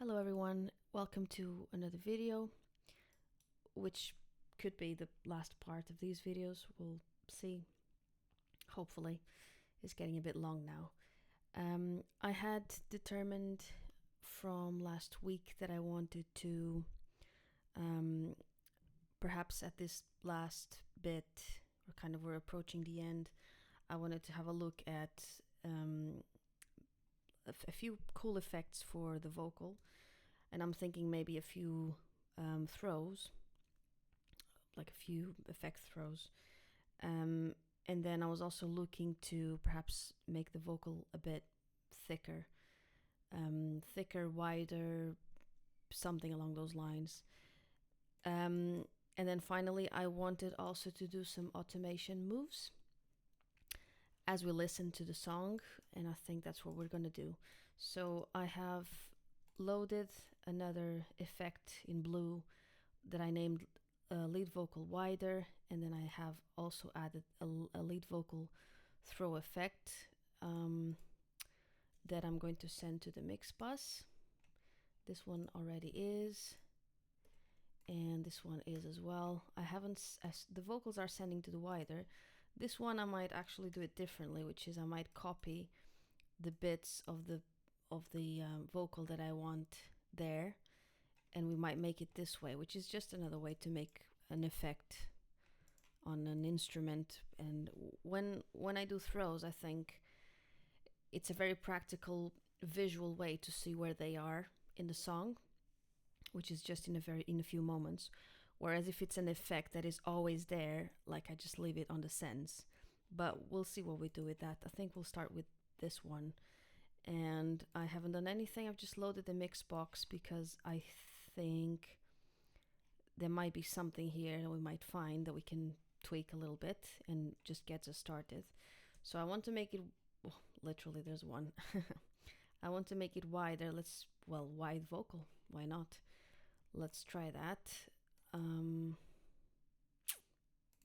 Hello everyone, welcome to another video, which could be the last part of these videos. We'll see. Hopefully. It's getting a bit long now. I had determined from last week that I wanted to perhaps at this last bit, we're approaching the end, I wanted to have a look at a few cool effects for the vocal, and I'm thinking maybe a few throws, like a few effect throws, and then I was also looking to perhaps make the vocal a bit thicker, wider, something along those lines. And then finally I wanted also to do some automation moves as we listen to the song, and I think that's what we're gonna do. So I have loaded another effect in blue that I named lead vocal wider, and then I have also added a lead vocal throw effect that I'm going to send to the mix bus. This one already is, and this one is as well. I haven't, as the vocals are sending to the wider. This one I might actually do it differently, which is I might copy the bits of the vocal that I want there, and we might make it this way, which is just another way to make an effect on an instrument. And when I do throws, I think it's a very practical visual way to see where they are in the song, which is just in a few moments. Whereas if it's an effect that is always there, like I just leave it on the sends. But we'll see what we do with that. I think we'll start with this one. And I haven't done anything. I've just loaded the mix box because I think there might be something here that we might find that we can tweak a little bit and just gets us started. So I want to make it, well, literally there's one. I want to make it wider. Wide vocal. Why not? Let's try that.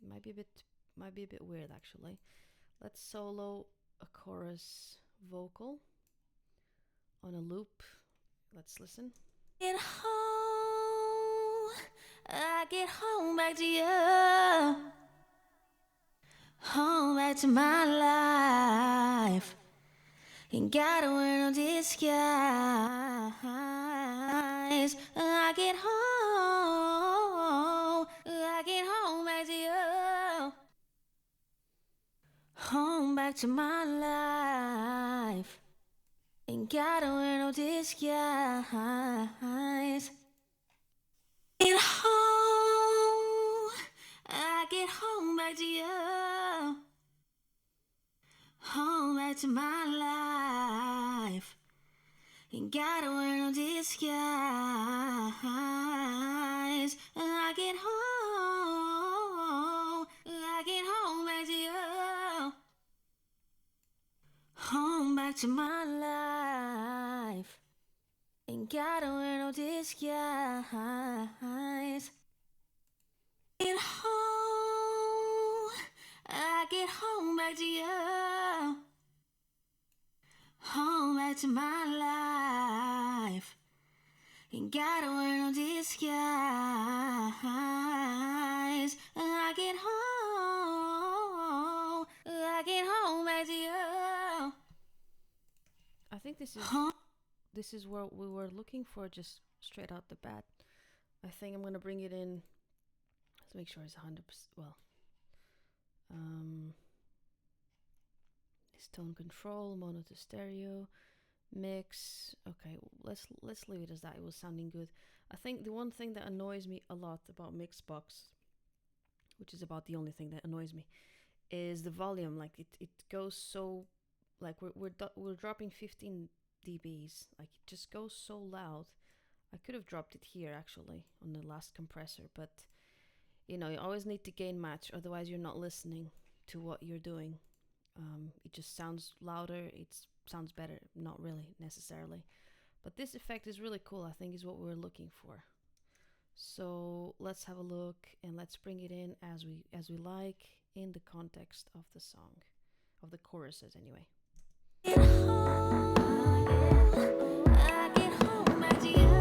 Might be a bit weird actually. Let's solo a chorus vocal on a loop. Let's listen. Get home, I get home back to you, home back to my life. Ain't gotta wear no disguise. I get home back to you, home back to my life. Ain't gotta wear no disguise. Get home, I get home back to you, home back to my life. Ain't gotta wear no disguise. I get home back to you, home back to my life. Ain't gotta wear no disguise. Get home, I get home back to you, home back to my life. Ain't gotta wear no disguise. I get home back to you. I think this is what we were looking for, just straight out the bat. I think I'm gonna bring it in. Let's make sure it's 100%. Well, this tone control, mono to stereo, mix. Okay, let's leave it as that. It was sounding good. I think the one thing that annoys me a lot about Mixbox, which is about the only thing that annoys me, is the volume. Like it goes so, like we're dropping 15 dBs. Like it just goes so loud. I could have dropped it here actually on the last compressor, but you always need to gain match, otherwise you're not listening to what you're doing. It just sounds louder, it sounds better, not really necessarily. But this effect is really cool, I think is what we're looking for. So let's have a look and let's bring it in as we like, in the context of the song, of the choruses anyway. Get home, I get home back to you.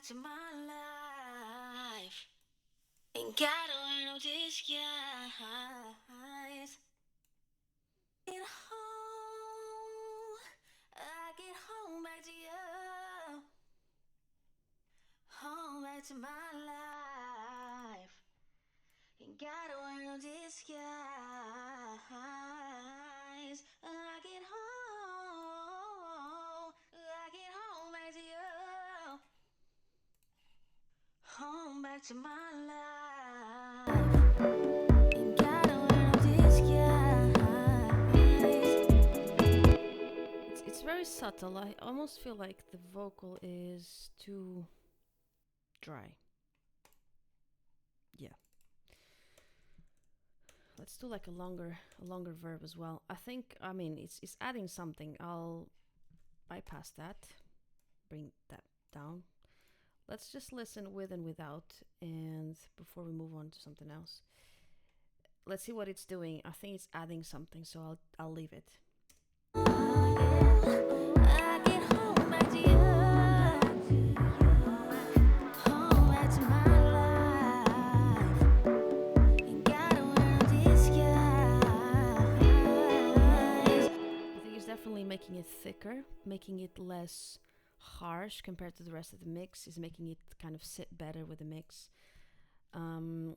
to my life. Ain't gotta wear no disguise. Get home, I get home back to you. Home back to my life. Ain't gotta wear no disguise. I get home, I get home back to you. Home back to my life. Ain't gotta wear no disguise. It's very subtle. I almost feel like the vocal is too dry. Yeah. Let's do like a longer verb as well. I mean it's adding something. I'll bypass that. Bring that down. Let's just listen with and without, and before we move on to something else. Let's see what it's doing. I think it's adding something, so I'll leave it. I get home back to you. Home back to my life. Ain't gotta wear no disguise. I think it's definitely making it thicker, making it less harsh compared to the rest of the mix. Is making it kind of sit better with the mix. Um,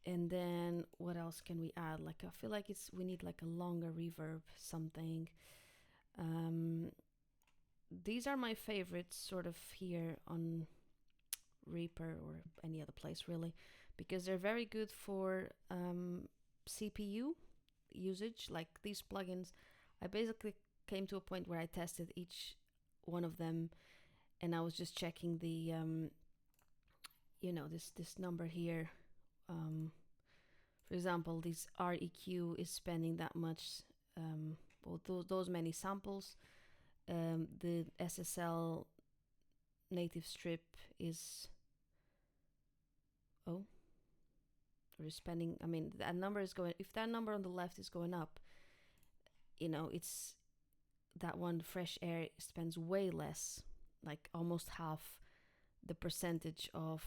and then what else can we add? Like I feel like we need like a longer reverb, something. Um, these are my favorites, sort of here on Reaper or any other place really, because they're very good for CPU usage. Like these plugins, I basically came to a point where I tested each one of them, and I was just checking the this number here. For example, this REQ is spending that much, well, those many samples. The SSL native strip is oh, or is spending. I mean, that number is going. If that number on the left is going up, it's that one fresh air spends way less, like almost half the percentage of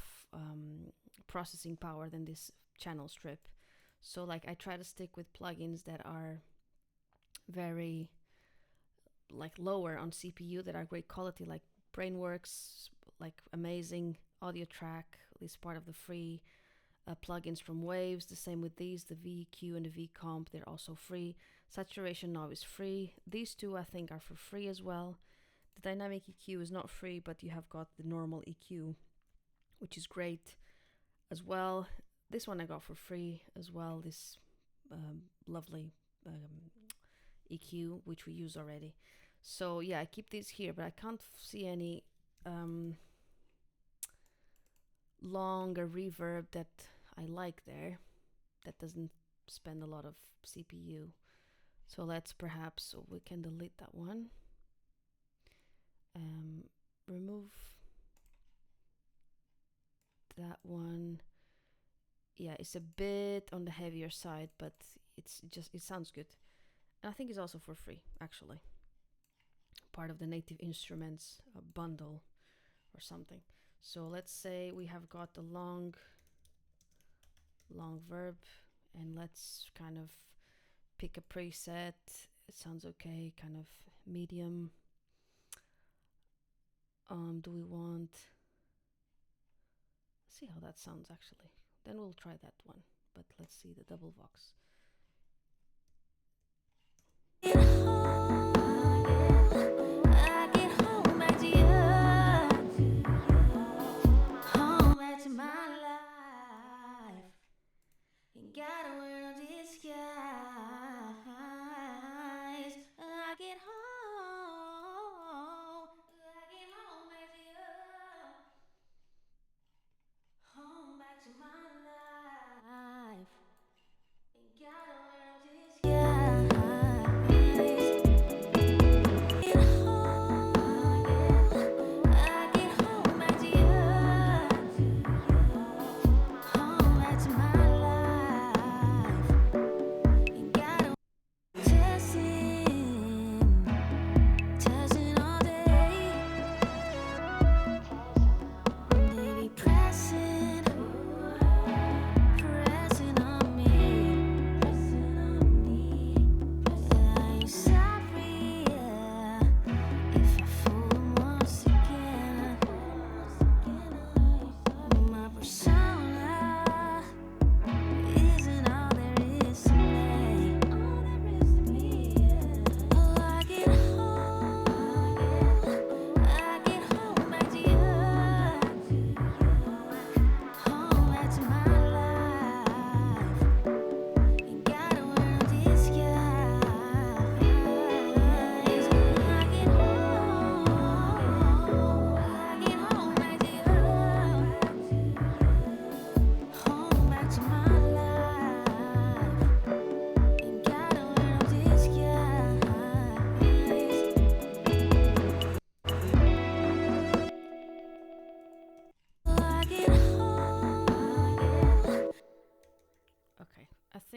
processing power than this channel strip. So like I try to stick with plugins that are very like lower on CPU, that are great quality, like Brainworks, like amazing audio track, this part of the free plugins from Waves. The same with these, the VQ and the VComp, they're also free. Saturation Knob is free. These two I think are for free as well. The dynamic EQ is not free, but you have got the normal EQ, which is great as well. This one I got for free as well, this lovely EQ, which we use already. So yeah, I keep these here, but I can't see any longer reverb that I like there, that doesn't spend a lot of CPU. So let's perhaps, we can delete that one. Remove that one. Yeah, it's a bit on the heavier side, but it sounds good. And I think it's also for free, actually. Part of the native instruments bundle or something. So let's say we have got the long verb, and let's kind of pick a preset. It sounds okay, kind of medium. Do we want, let's see how that sounds actually. Then we'll try that one, but let's see the double vox. Get home, I get home back to you. Home back to my life. Ain't gotta wear no disguise. I get home, I get home back to you. Home back to my life. Ain't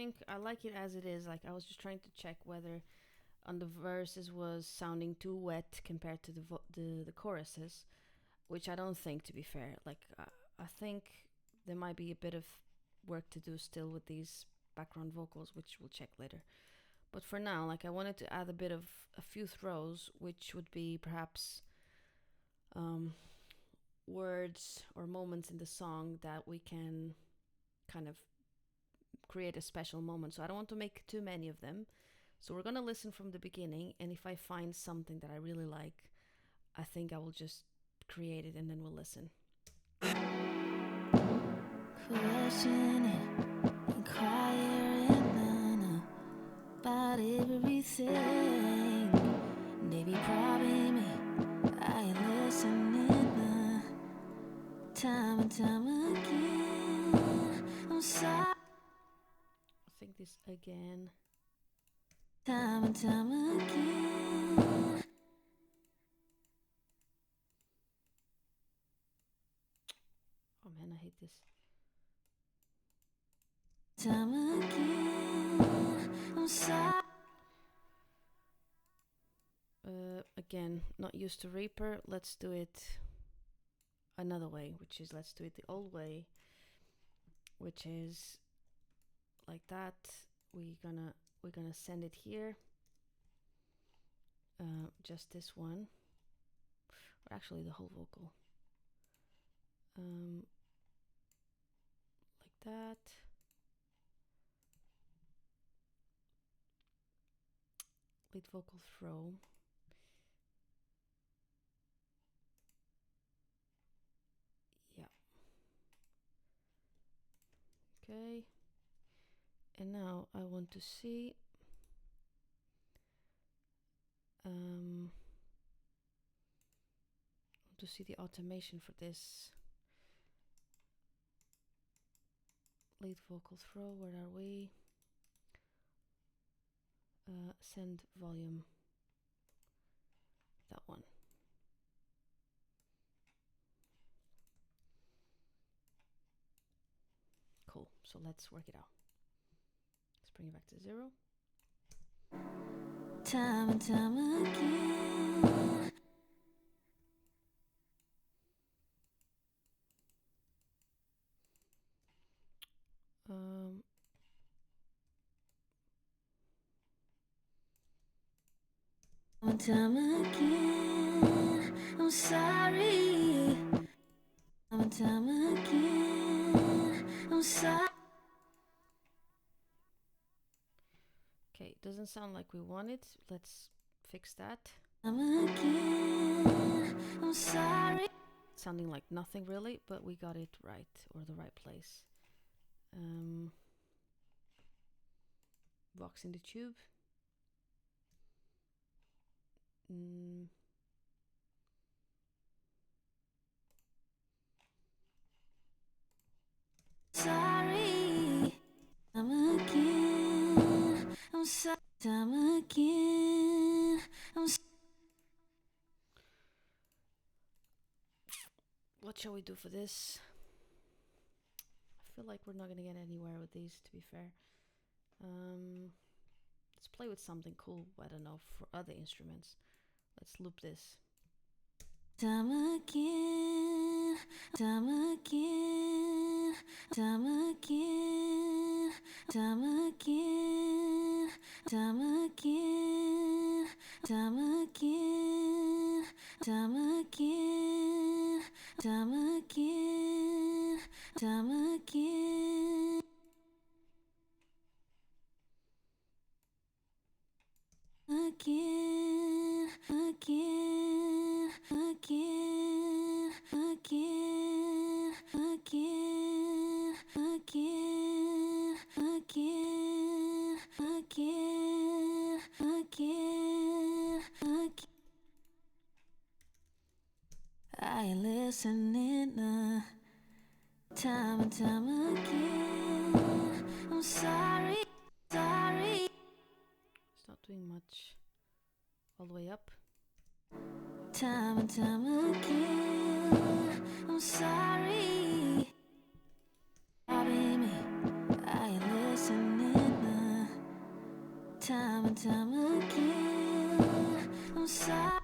think I like it as it is. Like, I was just trying to check whether on the verses was sounding too wet compared to the choruses, which I don't think, to be fair. Like, I think there might be a bit of work to do still with these background vocals, which we'll check later. But for now, like, I wanted to add a bit of a few throws, which would be perhaps words or moments in the song that we can kind of create a special moment. So I don't want to make too many of them. So we're gonna listen from the beginning, and if I find something that I really like, I think I will just create it and then we'll listen. Questioning, inquiring about everything. They be probing me, I ain't listening. Time and time again, I'm sorry. I think this again. Time and time again. Oh man, I hate this. Time again, I'm sorry. Again, not used to Reaper. Let's do it another way, which is let's do it the old way, which is like that. We're gonna send it here. Just this one, or actually the whole vocal. Like that. Lead vocal throw. Yeah. Okay. And now I want to see the automation for this lead vocal throw. Where are we? Send volume. That one. Cool. So let's work it out. Let's bring it back to 0. Time and time again. Time again, I'm sorry. Time again, I'm sorry. Okay, doesn't sound like we want it. Let's fix that. Again, I'm sorry. Sounding like nothing really, but we got it right, or the right place. Vox in the tube. Sorry. Time again, I'm sorry. Time again, I'm sorry. What shall we do for this? I feel like we're not gonna get anywhere with these, to be fair. Let's play with something cool, I don't know, for other instruments. Let's loop this. Time again, time again, time again, time again, time again, time again, time again, time again, time again. Again, again, again, again, again, again, again, again, again, again. I ain't listening, time and time again. I'm sorry, sorry. It's not doing much. All the way up. Time and time again, I'm sorry. Me, I ain't listening. and time again. I'm sorry.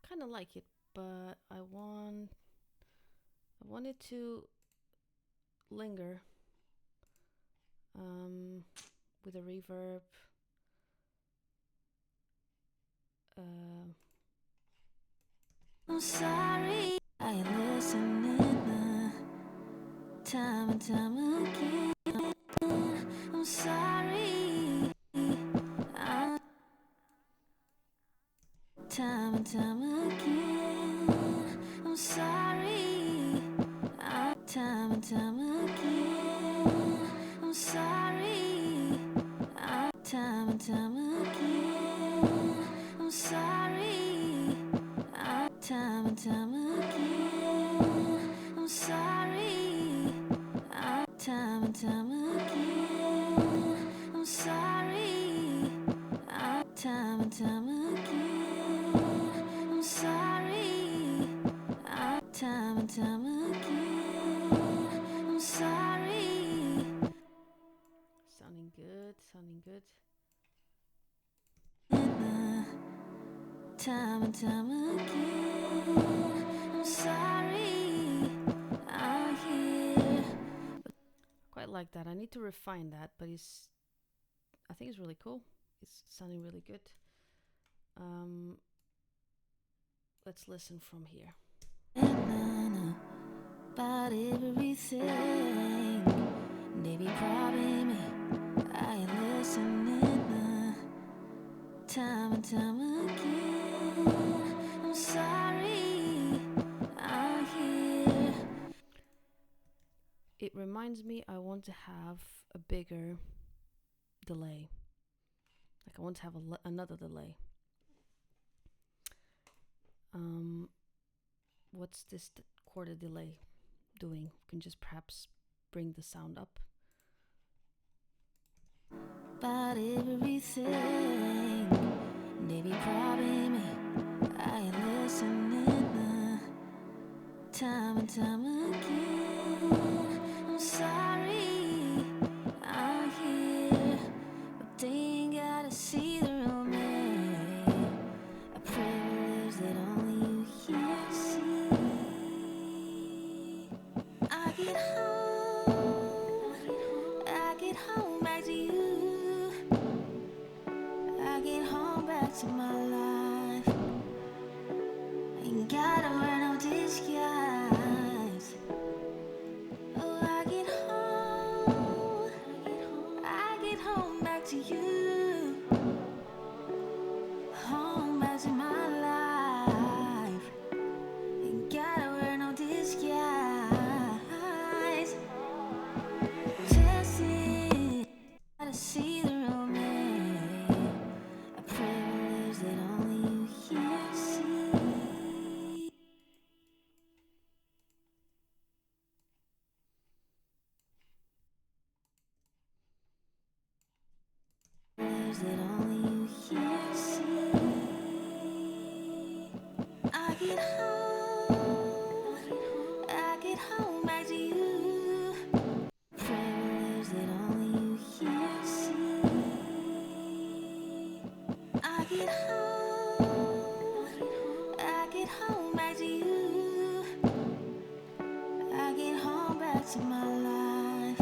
Kind of like it, but I want it to linger with a reverb. I'm sorry. I listen in time and time again. I'm sorry. Time and time again. I'm sorry. Time and time again. I'm sorry. Time and time again. I'm sorry. Time and time again. I'm sorry. Time and time again. I'm sorry. Time and time again. I'm sorry. Time and time again. I'm sorry. Sounding good, sounding good. Time and time again. I'm sorry. I'm here. Quite like that. I need to refine that, but I think it's really cool. It's sounding really good. Let's listen from here. About everything, they be probing me. I ain't listening. Time and time again. I'm sorry. I'm here. It reminds me I want to have a bigger delay. Like I want to have another delay. What's this quarter delay doing? We can just perhaps bring the sound up. About everything, they be probing me. I ain't listening. Time and time again. I'm sorry. I'm here, but they ain't gotta see the real me. A privilege that only you can see. I get home back to you. I get home back to my life. Ain't gotta wear no disguise. Oh, I get home back to you. Home back to my life. Ain't gotta wear no disguise. Testing, gotta see the real me. A privilege that only you can see. Privilege that only you can see. I get home back to you. Privilege that only you can see. I get home back to you. I get home back to my life.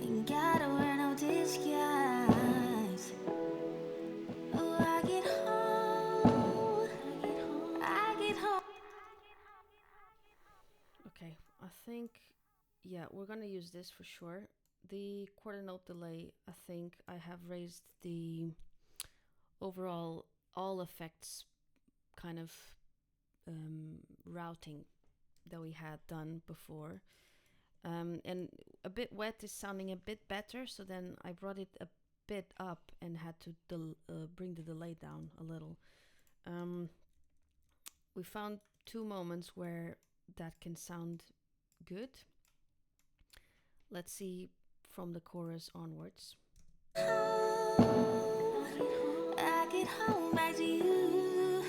Ain't gotta wear no disguise. Oh, I get home. Okay, I think, yeah, we're gonna use this for sure. The quarter note delay, I think I have raised the overall all effects kind of routing that we had done before. And a bit wet is sounding a bit better, so then I brought it a bit up and had to bring the delay down a little. We found two moments where that can sound good. Let's see from the chorus onwards. I get home back to you.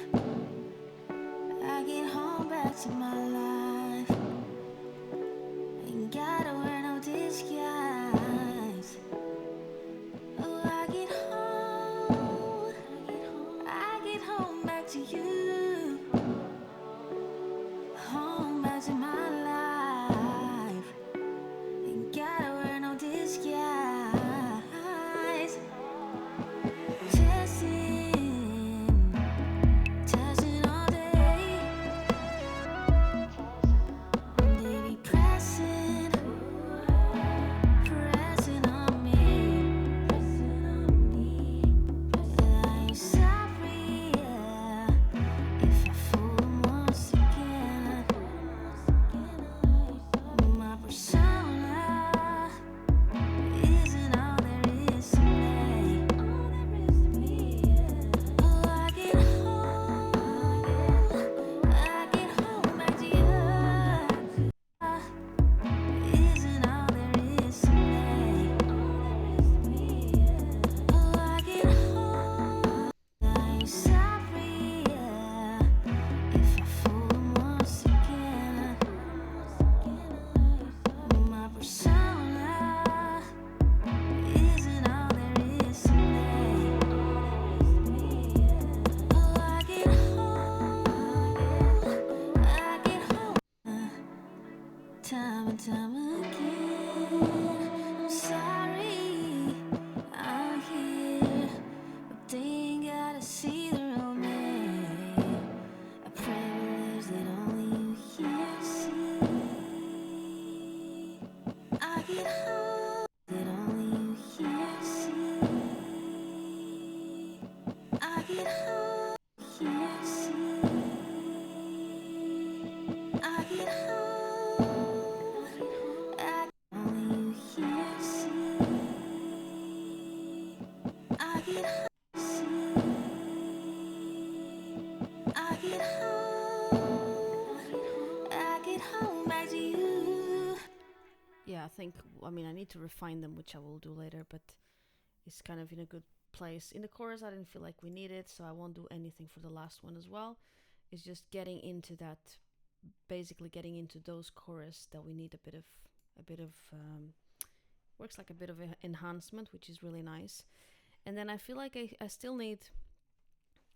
I get home back to my life. Ain't gotta wear no disguise. need to refine them, which I will do later, but it's kind of in a good place. In the chorus, I didn't feel like we need it, so I won't do anything for the last one as well. It's just getting into that, basically getting into those chorus that we need a bit of works like a bit of enhancement, which is really nice. And then I feel like I still need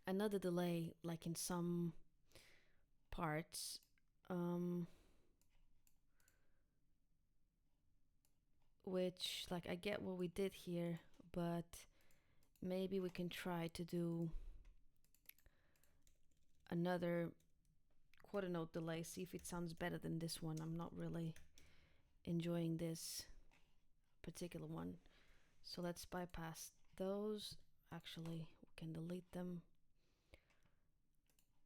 another delay, like in some parts. Which, like, I get what we did here, but maybe we can try to do another quarter note delay, see if it sounds better than this one. I'm not really enjoying this particular one. So let's bypass those. Actually, we can delete them.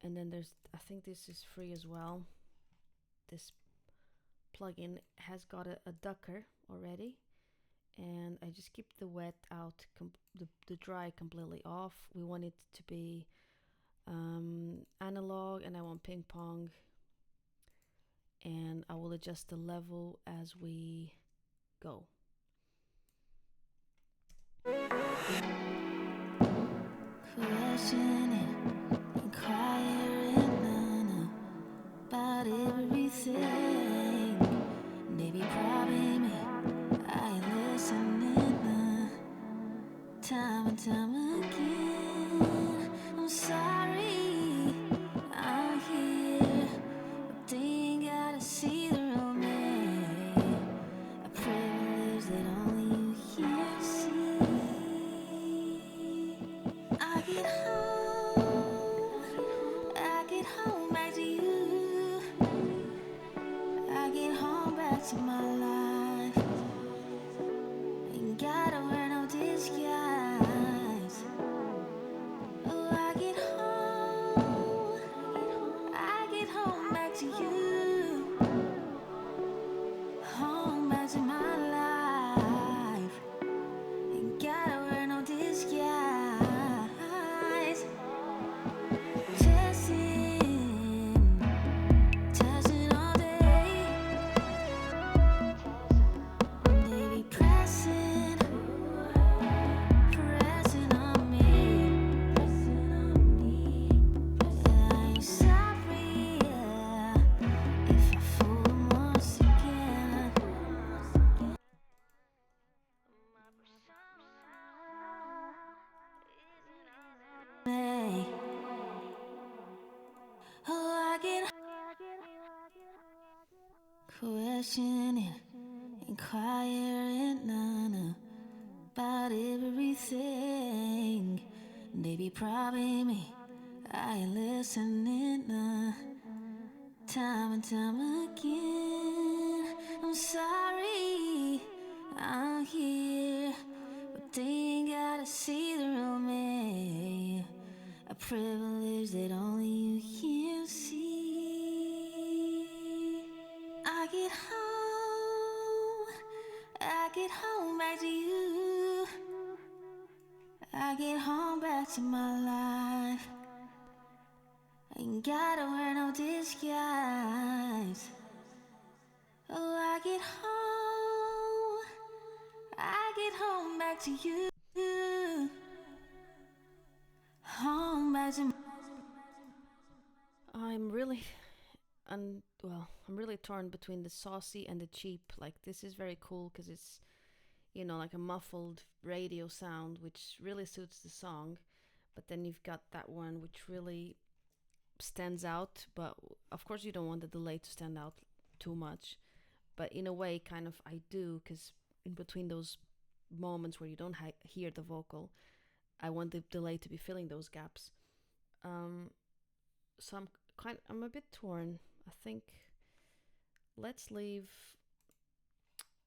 And then there's, I think this is free as well. This plugin has got a ducker already. And I just keep the wet out, the dry completely off. We want it to be analog, and I want ping pong. And I will adjust the level as we go. Questioning, inquiring about everything. Maybe probably me. I ain't listening time and time again. I'm sorry, I'm here, but they ain't gotta see the real me. A privilege that only you can see. I get home back to you. I get home back to my life. Ain't gotta wear no disguise. Oh, I get home back to you. Home back to my life. Ain't gotta wear no disguise. Testing all day. They be pressing on me. Yeah, I ain't sorry, yeah, if I fool them once again. Hey, oh, I get questioning, inquiring about everything. They be probing me, I ain't listening time and time again. I'm sorry, I'm here, but they ain't gotta see the real me. A privilege that only you can see. I get home back to you. I get home back to my life. Ain't gotta wear no disguise. Oh, I get home back to you. Home back to I'm really I'm really torn between the saucy and the cheap. Like, this is very cool because it's, like a muffled radio sound, which really suits the song. But then you've got that one which really stands out. But of course, you don't want the delay to stand out too much. But in a way, kind of, I do, because in between those moments where you don't hear the vocal, I want the delay to be filling those gaps. Um, so I'm a bit torn. I think let's leave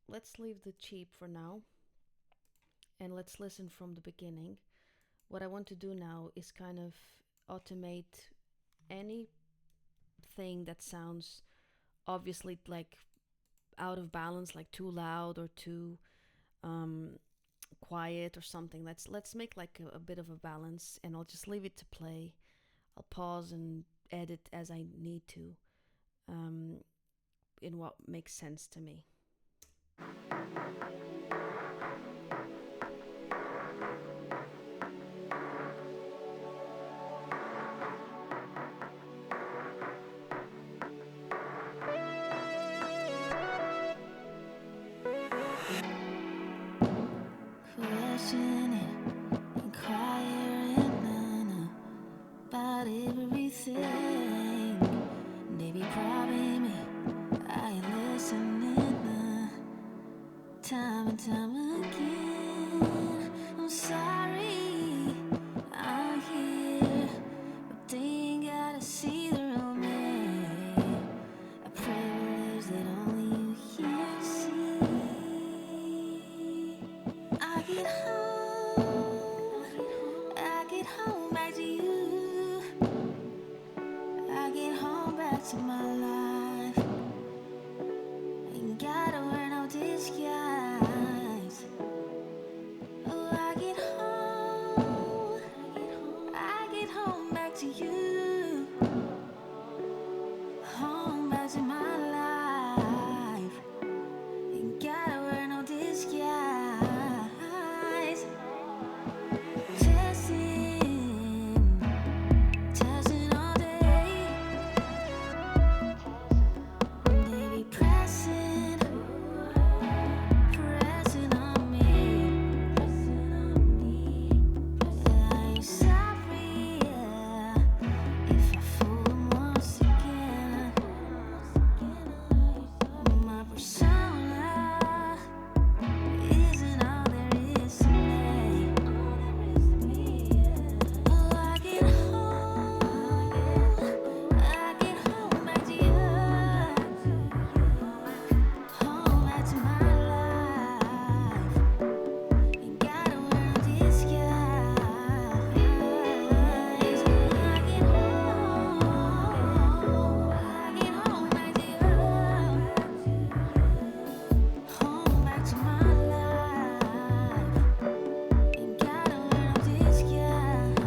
let's leave the cheap for now, and let's listen from the beginning. What I want to do now is kind of automate anything that sounds obviously like out of balance, like too loud or too um, quiet or something. Let's make like a bit of a balance, and I'll just leave it to play. I'll pause and edit as I need to, um, in what makes sense to me. Questioning and crying about everything. They be probing me, I ain't listening. Time and time again, I'm sorry, I'm here, but they ain't gotta see the real me. A privilege that only you can see. I get home back to you. I get home back to my life. Ain't gotta wear no disguise. Oh, I get home back to you. Home back to my life. Ain't gotta wear no disguise. Testing all day. They be pressing on me. Yeah, I ain't sorry, yeah, if I fool them once again. My persona isn't all there is to me. Oh, I get home back to you. Home back to my life. Ain't gotta wear no disguise. I get home back to you. Home back to my life. Ain't gotta wear no disguise.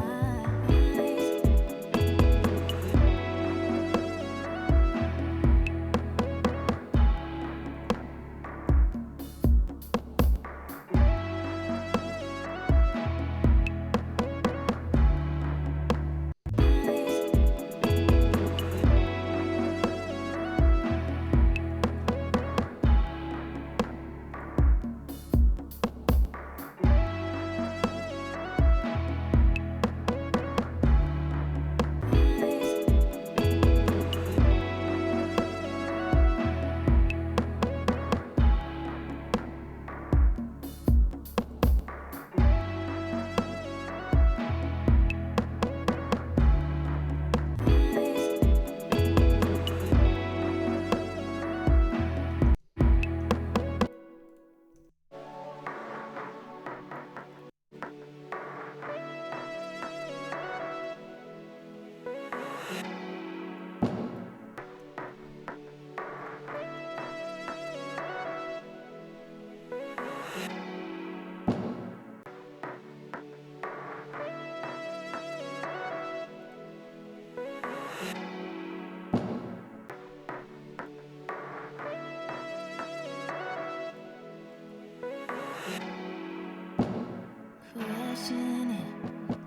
Questioning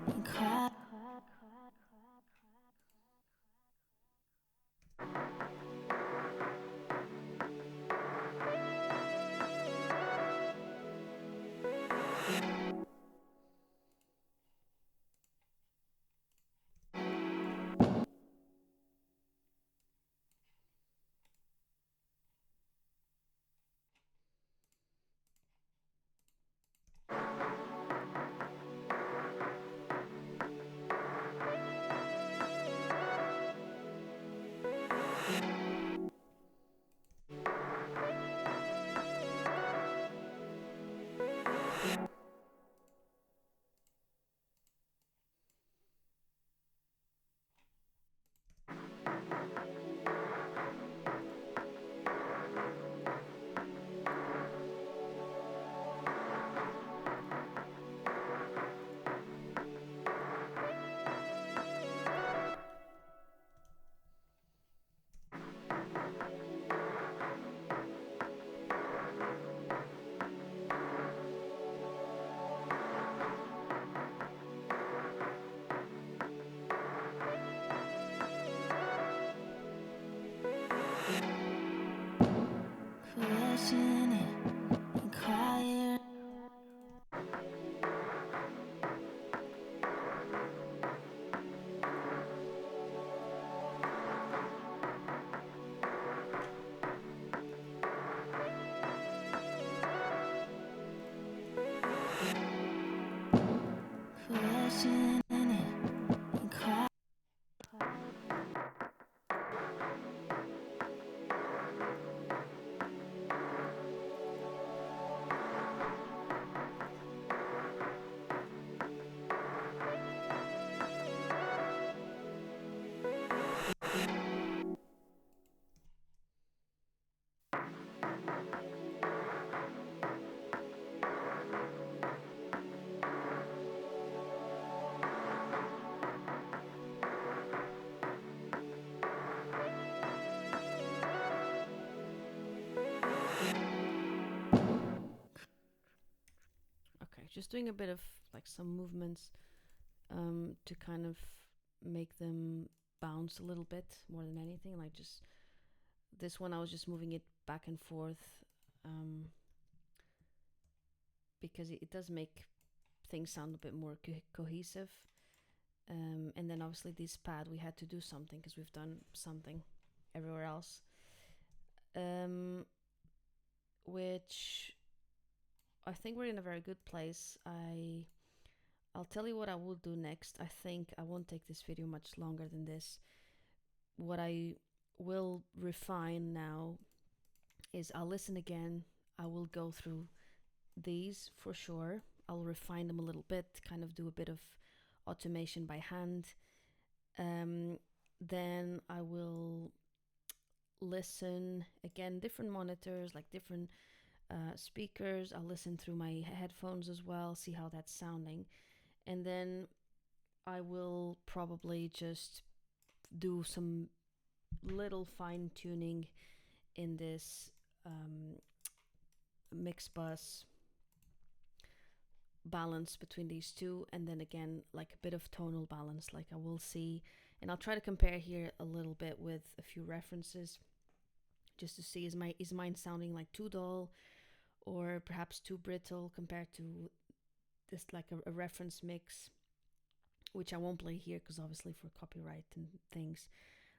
and crying. questioning and quiet. Questioning and quiet. Okay, just doing a bit of like some movements to kind of make them bounce a little bit more than anything. Like just this one, I was just moving it back and forth um, because it does make things sound a bit more cohesive. And then obviously this pad, we had to do something because we've done something everywhere else. Which I think we're in a very good place. I'll tell you what I will do next. I think I won't take this video much longer than this. What I will refine now is I'll listen again. I will go through these for sure. I'll refine them a little bit, kind of do a bit of automation by hand. Then I will listen again, different monitors, like different speakers. I'll listen through my headphones as well, see how that's sounding. And then I will probably just do some little fine tuning in this mix bus balance between these two, and then again like a bit of tonal balance. Like I will see, and I'll try to compare here a little bit with a few references just to see is mine sounding like too dull or perhaps too brittle compared to this, like a reference mix, which I won't play here because obviously for copyright and things.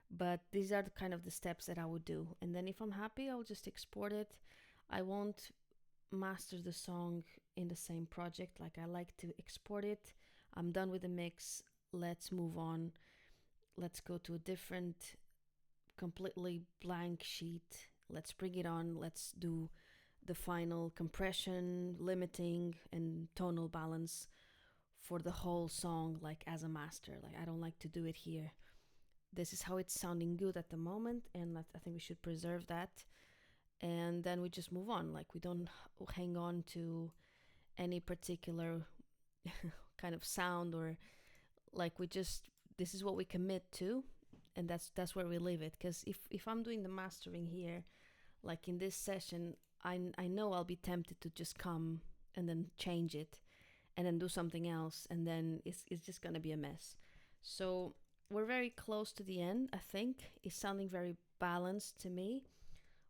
But these are the kind of the steps that I would do, and then if I'm happy, I'll just export it. I won't master the song in the same project. Like I like to export it. I'm done with the mix. Let's move on. Let's go to a different, completely blank sheet. Let's bring it on. Let's do the final compression, limiting, and tonal balance for the whole song, like as a master. Like I don't like to do it here. This is how it's sounding good at the moment, and I think we should preserve that. And then we just move on. Like we don't hang on to any particular kind of sound, or like we just, this is what we commit to, and that's where we leave it. Because if I'm doing the mastering here, like in this session, I know I'll be tempted to just come and then change it and then do something else, and then it's just gonna be a mess. So we're very close to the end. I think it's sounding very balanced to me.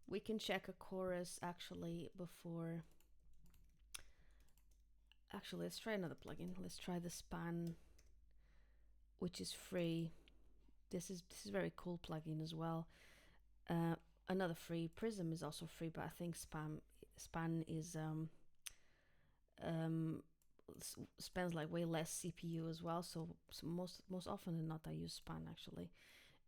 We can check a chorus actually before. Actually, let's try another plugin. Let's try the Span, which is free. This is very cool plugin as well. Uh, Another free. Prism is also free, but I think Span is um spends like way less CPU as well. So most often than not, I use Span actually.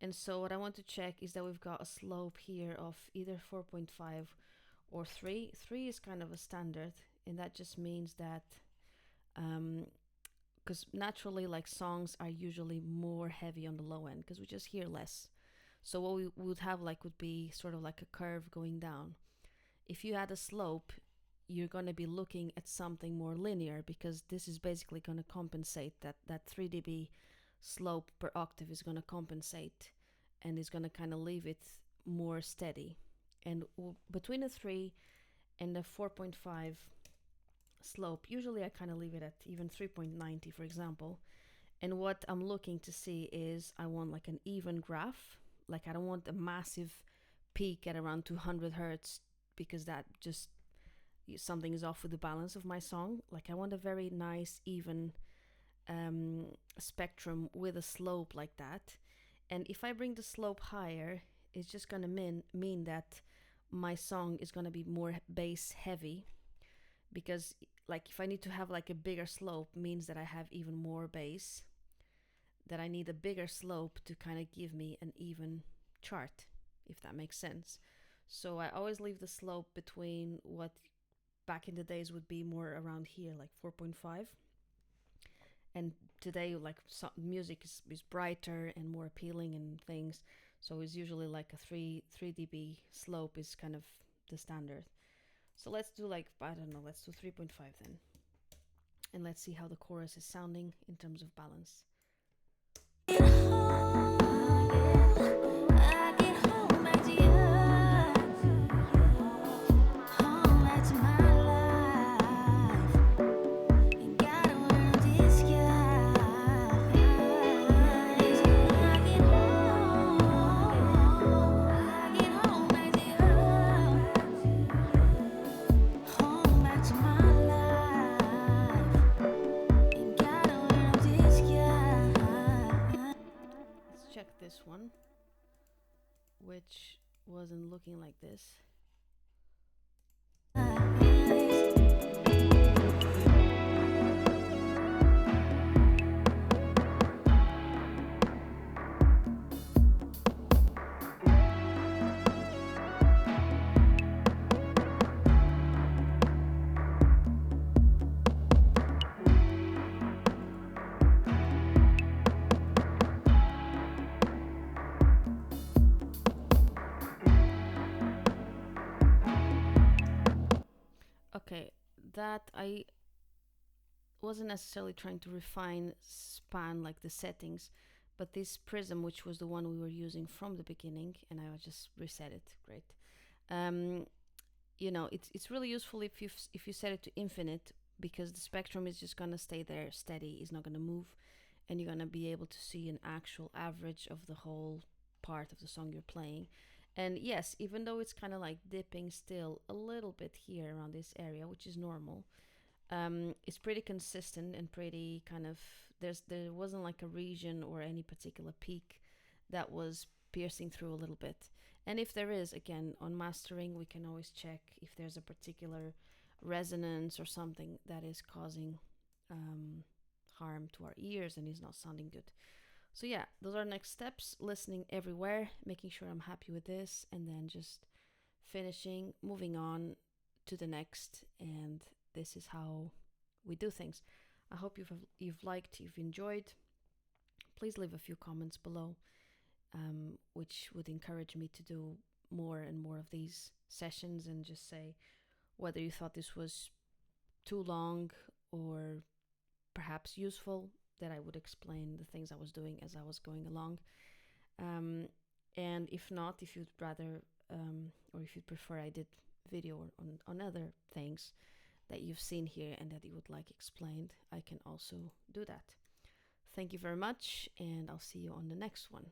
And so what I want to check is that we've got a slope here of either 4.5 or 3. 3 is kind of a standard, and that just means that because naturally like songs are usually more heavy on the low end because we just hear less. So what we would have like would be sort of like a curve going down. If you add a slope, you're going to be looking at something more linear because this is basically going to compensate that 3 dB slope per octave is going to compensate, and is going to kind of leave it more steady. And between a 3 and a 4.5 slope, usually I kind of leave it at even 3.90 for example. And what I'm looking to see is I want like an even graph. Like I don't want a massive peak at around 200 hertz because that just something is off with the balance of my song. Like I want a very nice, even spectrum with a slope like that. And if I bring the slope higher, it's just gonna mean that my song is gonna be more bass heavy, because like if I need to have like a bigger slope means that I have even more bass, that I need a bigger slope to kind of give me an even chart, if that makes sense. So I always leave the slope between what back in the days would be more around here, like 4.5. And today, like music is brighter and more appealing and things. So it's usually like a 3 dB slope is kind of the standard. So let's do like, I don't know, let's do 3.5 then. And let's see how the chorus is sounding in terms of balance. Let's check this one, which wasn't looking like this. Okay, that I wasn't necessarily trying to refine span like the settings, but this prism, which was the one we were using from the beginning, and I just reset it. Great. Um, you know, it's really useful if you set it to infinite, because the spectrum is just gonna stay there steady, is not gonna move, and you're gonna be able to see an actual average of the whole part of the song you're playing. And yes, even though it's kind of like dipping still a little bit here around this area, which is normal, it's pretty consistent and pretty kind of, there wasn't like a region or any particular peak that was piercing through a little bit. And if there is, again, on mastering, we can always check if there's a particular resonance or something that is causing harm to our ears and is not sounding good. So yeah, those are next steps: listening everywhere, making sure I'm happy with this, and then just finishing, moving on to the next. And this is how we do things. I hope you've liked, you've enjoyed. Please leave a few comments below, which would encourage me to do more and more of these sessions, and just say whether you thought this was too long or perhaps useful, that I would explain the things I was doing as I was going along. Um, and if not, if you'd rather, or if you'd prefer I did video on other things that you've seen here and that you would like explained, I can also do that. Thank you very much, and I'll see you on the next one.